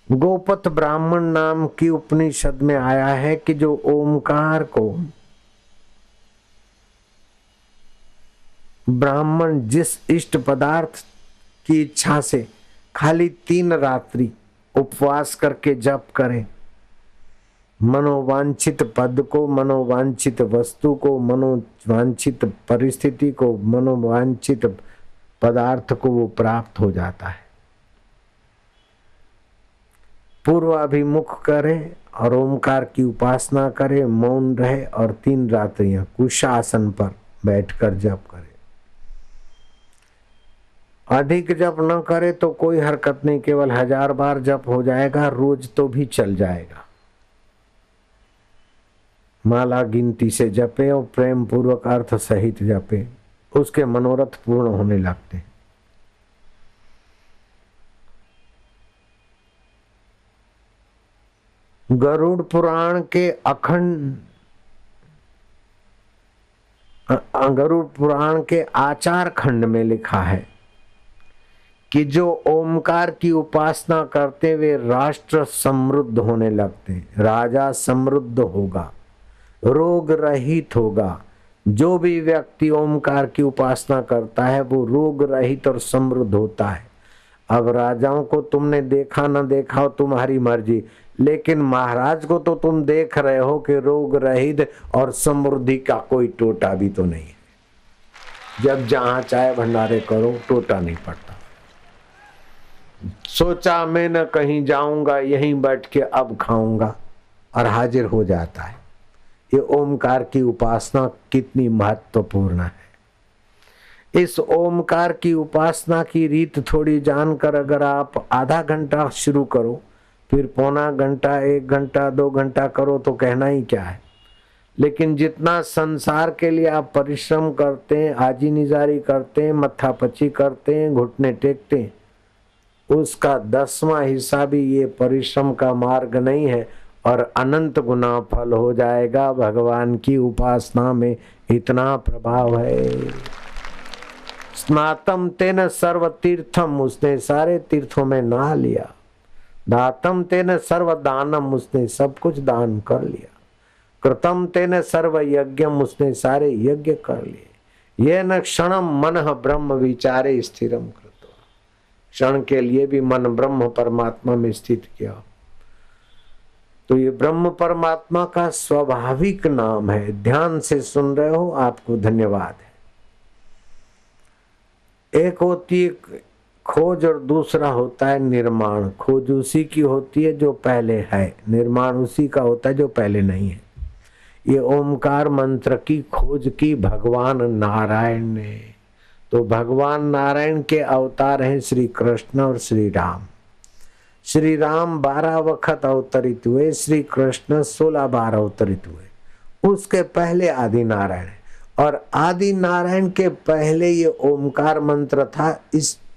गोपत ब्राह्मण नाम की उपनिषद में आया है कि जो ओमकार को ब्राह्मण जिस इष्ट पदार्थ की इच्छा से खाली 3 रात्रि उपवास करके जप करे, मनोवांछित पद को, मनोवांछित वस्तु को, मनोवांछित परिस्थिति को, मनोवांछित पदार्थ को वो प्राप्त हो जाता है। पूर्वाभिमुख करे और ओमकार की उपासना करे, मौन रहे और 3 रात्रियां कुशासन पर बैठकर जप करे। अधिक जप न करे तो कोई हरकत नहीं, केवल 1000 बार जप हो जाएगा, रोज तो भी चल जाएगा। माला गिनती से जपे और प्रेम पूर्वक अर्थ सहित जपे, उसके मनोरथ पूर्ण होने लगते। गरुड़ पुराण के गरुड़ पुराण के आचार खंड में लिखा है कि जो ओमकार की उपासना करते वे राष्ट्र समृद्ध होने लगते, राजा समृद्ध होगा, रोग रहित होगा। जो भी व्यक्ति ओमकार की उपासना करता है वो रोग रहित और समृद्ध होता है। अब राजाओं को तुमने देखा न देखा हो तुम्हारी मर्जी, लेकिन महाराज को तो तुम देख रहे हो कि रोग रहित और समृद्धि का कोई टोटा भी तो नहीं है। जब जहां चाहे भंडारे करो, टोटा नहीं पड़ता। सोचा मैं न कहीं जाऊंगा, यहीं बैठ के अब खाऊंगा और हाजिर हो जाता है। ये ओमकार की उपासना कितनी महत्वपूर्ण है। इस ओमकार की उपासना की रीत थोड़ी जानकर अगर आप आधा घंटा शुरू करो, फिर पौना घंटा, 1 घंटा, 2 घंटा करो तो कहना ही क्या है। लेकिन जितना संसार के लिए आप परिश्रम करते हैं, आजी निजारी करते हैं, मत्थापच्ची करते हैं, घुटने टेकते हैं, उसका 10वां हिस्सा भी ये परिश्रम का मार्ग नहीं है और अनंत गुना फल हो जाएगा। भगवान की उपासना में इतना प्रभाव है। स्नातम तेन सर्व तीर्थम, उसने सारे तीर्थों में नहा लिया। दातम तेन सर्व दानम, उसने सब कुछ दान कर लिया। कृतम तेन सर्व यज्ञम, उसने सारे यज्ञ कर लिए। ये न क्षणम मन ब्रह्म विचारे स्थिरम कृत्वा, क्षण के लिए भी मन ब्रह्म परमात्मा में स्थित किया। तो ये ब्रह्म परमात्मा का स्वाभाविक नाम है। ध्यान से सुन रहे हो, आपको धन्यवाद है। एक होती है खोज और दूसरा होता है निर्माण। खोज उसी की होती है जो पहले है, निर्माण उसी का होता है जो पहले नहीं है। ये ओमकार मंत्र की खोज की भगवान नारायण ने। तो भगवान नारायण के अवतार हैं श्री कृष्ण और श्री राम। श्री राम 12 वक्त अवतरित हुए, श्री कृष्ण 16 बार अवतरित हुए। उसके पहले आदि नारायण है और आदि नारायण के पहले ये ओमकार मंत्र था।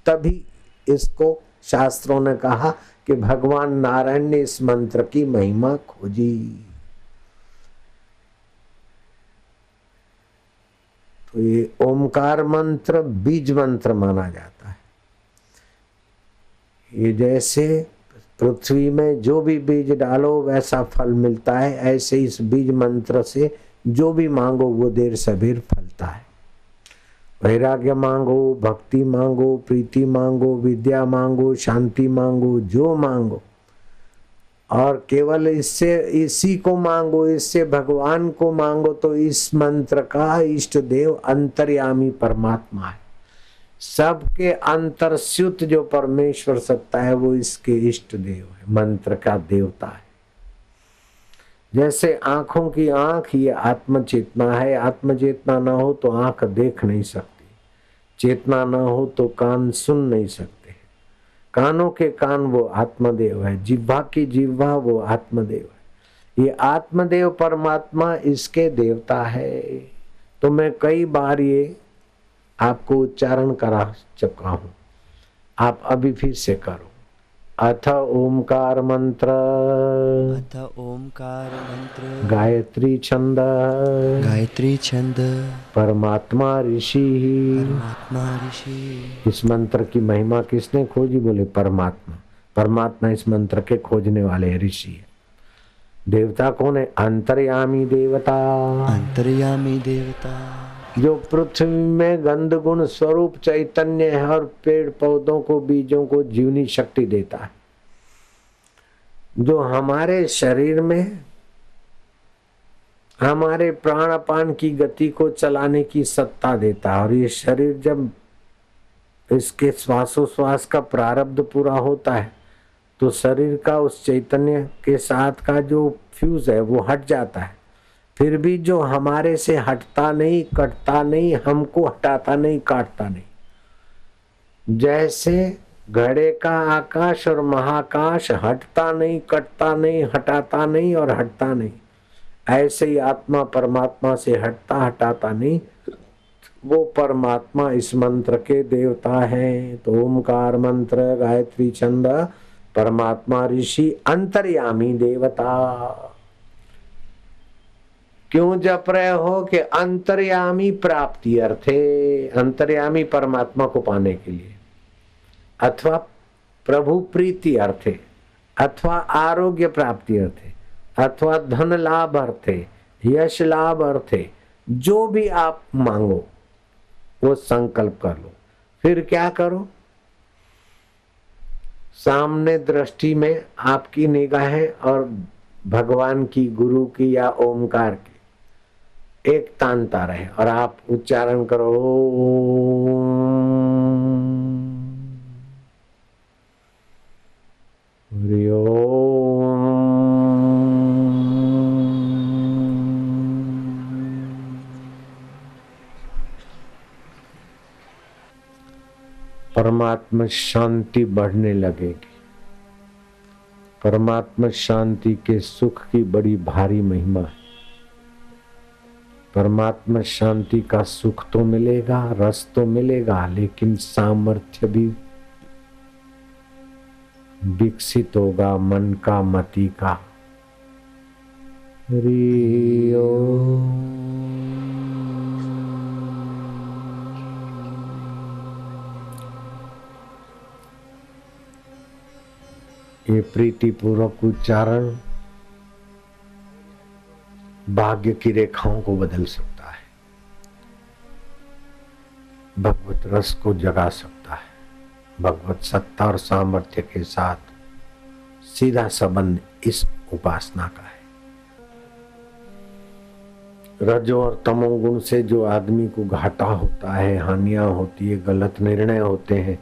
तभी इसको शास्त्रों ने कहा कि भगवान नारायण ने इस मंत्र की महिमा खोजी। तो ये ओमकार मंत्र बीज मंत्र माना जाता है। ये जैसे पृथ्वी में जो भी बीज डालो वैसा फल मिलता है, ऐसे इस बीज मंत्र से जो भी मांगो वो देर सबेर फलता है। वैराग्य मांगो, भक्ति मांगो, प्रीति मांगो, विद्या मांगो, शांति मांगो, जो मांगो, और केवल इससे इसी को मांगो, इससे भगवान को मांगो। तो इस मंत्र का इष्ट देव अंतर्यामी परमात्मा है। सबके अंतर्स्युत जो परमेश्वर सत्ता है वो इसके इष्ट देव है, मंत्र का देवता है। जैसे आंखों की आंख ये आत्म चेतना है। आत्म चेतना ना हो तो आंख देख नहीं सकती, चेतना ना हो तो कान सुन नहीं सकते। कानों के कान वो आत्मदेव है, जिह्वा की जिह्वा वो आत्मदेव है। ये आत्मदेव परमात्मा इसके देवता है। तो मैं कई बार ये आपको उच्चारण करा चुका हूं, आप अभी फिर से करो। अथ ओमकार मंत्र, अथ ओमकार मंत्र, गायत्री छंद, गायत्री छंद, परमात्मा ऋषि। परमात्मा ऋषि। इस मंत्र की महिमा किसने खोजी? बोले परमात्मा। परमात्मा इस मंत्र के खोजने वाले ऋषि है। देवता कौन है? अंतर्यामी देवता। अंतर्यामी देवता जो पृथ्वी में गंध गुण स्वरूप चैतन्य है और पेड़ पौधों को, बीजों को जीवनी शक्ति देता है। जो हमारे शरीर में हमारे प्राण अपान की गति को चलाने की सत्ता देता है। और ये शरीर जब इसके श्वासोश्वास का प्रारब्ध पूरा होता है तो शरीर का उस चैतन्य के साथ का जो फ्यूज है वो हट जाता है। फिर भी जो हमारे से हटता नहीं, कटता नहीं, हमको हटाता नहीं, काटता नहीं। जैसे घड़े का आकाश और महाकाश हटता नहीं, कटता नहीं, हटाता नहीं और हटता नहीं, ऐसे ही आत्मा परमात्मा से हटता हटाता नहीं। वो परमात्मा इस मंत्र के देवता है। तो ओमकार मंत्र, गायत्री छंद, परमात्मा ऋषि, अंतर्यामी देवता। क्यों जप रहे हो? कि अंतर्यामी प्राप्ति अर्थे, अंतर्यामी परमात्मा को पाने के लिए, अथवा प्रभु प्रीति अर्थे, अथवा आरोग्य प्राप्ति अर्थे, अथवा धन लाभ अर्थे, यश लाभ अर्थे, जो भी आप मांगो वो संकल्प कर लो। फिर क्या करो? सामने दृष्टि में आपकी निगाहें और भगवान की, गुरु की या ओमकार की एक तानता रहे और आप उच्चारण करो हरि ओम। परमात्मा शांति बढ़ने लगेगी। परमात्मा शांति के सुख की बड़ी भारी महिमा है। परमात्मा शांति का सुख तो मिलेगा, रस तो मिलेगा, लेकिन सामर्थ्य भी विकसित होगा मन का, मति का। हरि ओम। ये प्रीति पूर्वक उच्चारण भाग्य की रेखाओं को बदल सकता है, भगवत रस को जगा सकता है। भगवत सत्ता और सामर्थ्य के साथ सीधा संबंध इस उपासना का है। रजो और तमोगुण से जो आदमी को घाटा होता है, हानियां होती है, गलत निर्णय होते हैं,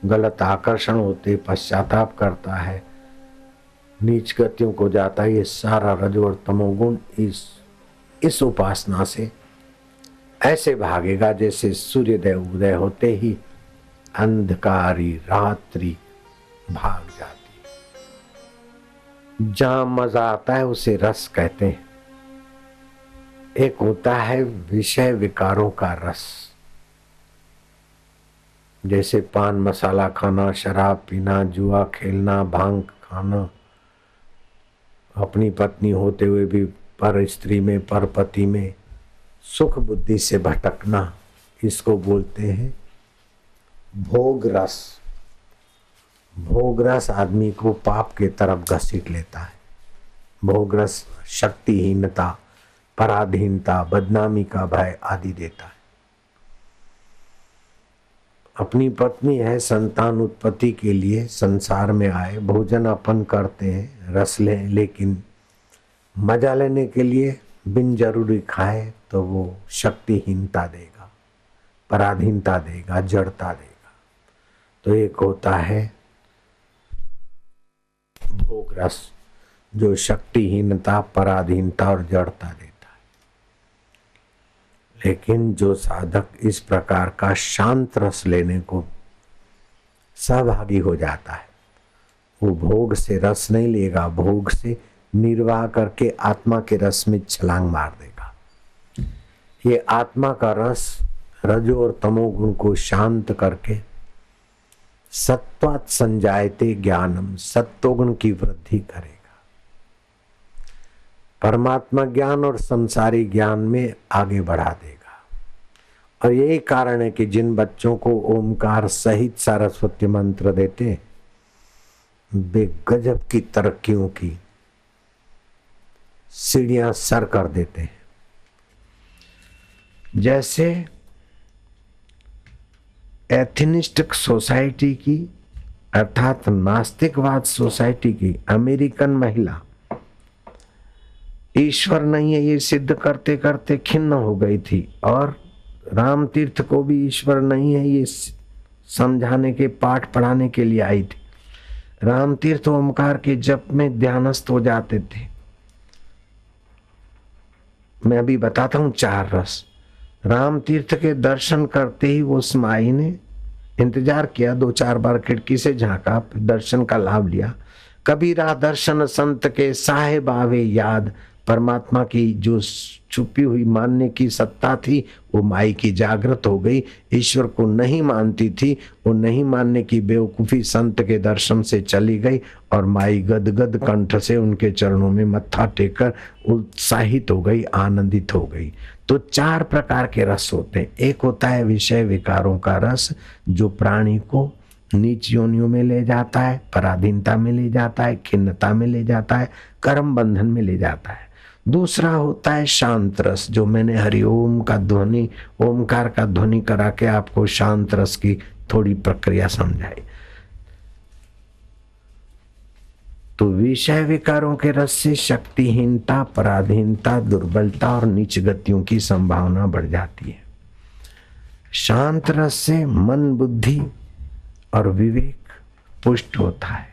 गलत आकर्षण होते, पश्चाताप करता है, नीच गतियों को जाता है, ये सारा रजो और तमोगुण इस उपासना से ऐसे भागेगा जैसे सूर्योदय उदय होते ही अंधकारी रात्रि भाग जाती। जहां मजा आता है उसे रस कहते हैं। एक होता है विषय विकारों का रस, जैसे पान मसाला खाना, शराब पीना, जुआ खेलना, भांग खाना, अपनी पत्नी होते हुए भी पर स्त्री में, पर पति में सुख बुद्धि से भटकना, इसको बोलते हैं भोग रस। भोग रस आदमी को पाप के तरफ घसीट लेता है। भोग रस शक्तिहीनता, पराधीनता, बदनामी का भय आदि देता है। अपनी पत्नी है, संतान उत्पत्ति के लिए संसार में आए, भोजन अपन करते हैं, रस ले, लेकिन मजा लेने के लिए बिन जरूरी खाए तो वो शक्तिहीनता देगा, पराधीनता देगा, जड़ता देगा। तो एक होता है भोग रस जो शक्तिहीनता, पराधीनता और जड़ता देता है। लेकिन जो साधक इस प्रकार का शांत रस लेने को सहभागी हो जाता है, वो भोग से रस नहीं लेगा, भोग से निर्वाह करके आत्मा के रस में छलांग मार देगा। ये आत्मा का रस रजो और तमोगुण को शांत करके सत्वात् संजायते ज्ञानम, सत्वगुण की वृद्धि करेगा। परमात्मा ज्ञान और संसारी ज्ञान में आगे बढ़ा देगा। और यही कारण है कि जिन बच्चों को ओमकार सहित सरस्वती मंत्र देते, बेगजब की तरक्कियों की सीढ़ियां सर कर देते हैं। जैसे एथिनिस्टिक सोसाइटी की अर्थात नास्तिकवाद सोसाइटी की अमेरिकन महिला ईश्वर नहीं है ये सिद्ध करते करते खिन्न हो गई थी, और राम तीर्थ को भी ईश्वर नहीं है ये समझाने के पाठ पढ़ाने के लिए आई थी। राम तीर्थ ओमकार के जप में ध्यानस्थ हो जाते थे। मैं अभी बताता हूं 4 रस। राम तीर्थ के दर्शन करते ही उस माई ने इंतजार किया, 2-4 बार खिड़की से झांका, दर्शन का लाभ लिया। कबीरा दर्शन संत के साहेब आवे याद, परमात्मा की जो छुपी हुई मानने की सत्ता थी वो माई की जागृत हो गई। ईश्वर को नहीं मानती थी, वो नहीं मानने की बेवकूफी संत के दर्शन से चली गई, और माई गदगद कंठ से उनके चरणों में मत्था टेककर उत्साहित हो गई, आनंदित हो गई। तो 4 प्रकार के रस होते हैं। एक होता है विषय विकारों का रस, जो प्राणी को नीच योनियों में ले जाता है, पराधीनता में ले जाता है, खिन्नता में ले जाता है, कर्म बंधन में ले जाता है। दूसरा होता है शांत रस, जो मैंने हरिओम का ध्वनि, ओमकार का ध्वनि करा के आपको शांत रस की थोड़ी प्रक्रिया समझाई। तो विषय विकारों के रस से शक्तिहीनता, पराधीनता, दुर्बलता और नीच गतियों की संभावना बढ़ जाती है। शांत रस से मन, बुद्धि और विवेक पुष्ट होता है।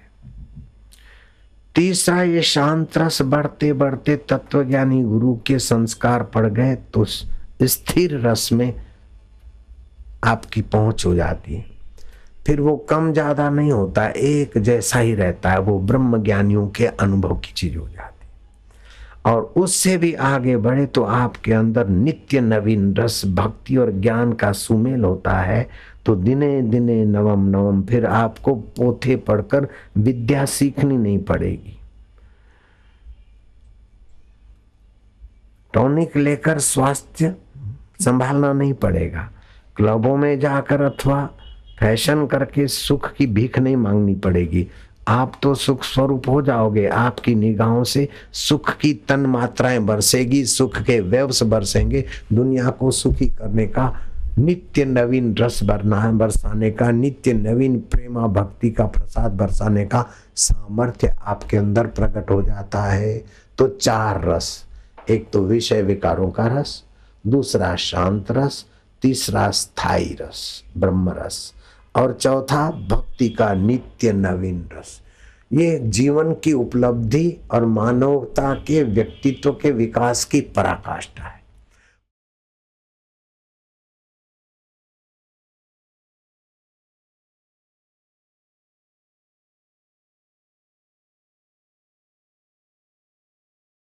तीसरा, ये शांत रस बढ़ते बढ़ते तत्वज्ञानी गुरु के संस्कार पड़ गए तो स्थिर रस में आपकी पहुंच हो जाती है। फिर वो कम ज्यादा नहीं होता, एक जैसा ही रहता है, वो ब्रह्म ज्ञानियों के अनुभव की चीज हो जाती है। और उससे भी आगे बढ़े तो आपके अंदर नित्य नवीन रस, भक्ति और ज्ञान का सुमेल होता है। तो दिने दिने नवम नवम, फिर आपको पोथे पढ़कर विद्या सीखनी नहीं पड़ेगी, टॉनिक लेकर स्वास्थ्य संभालना नहीं पड़ेगा, क्लबों में जाकर अथवा फैशन करके सुख की भीख नहीं मांगनी पड़ेगी। आप तो सुख स्वरूप हो जाओगे। आपकी निगाहों से सुख की तन मात्राएं बरसेगी, सुख के वेव्स बरसेंगे। दुनिया को सुखी करने का, नित्य नवीन रस बरसाने का, नित्य नवीन प्रेमा भक्ति का प्रसाद बरसाने का सामर्थ्य आपके अंदर प्रकट हो जाता है। तो 4 रस, एक तो विषय विकारों का रस, दूसरा शांत रस, तीसरा स्थायी रस ब्रह्म रस, और चौथा भक्ति का नित्य नवीन रस। ये जीवन की उपलब्धि और मानवता के व्यक्तित्व के विकास की पराकाष्ठा है।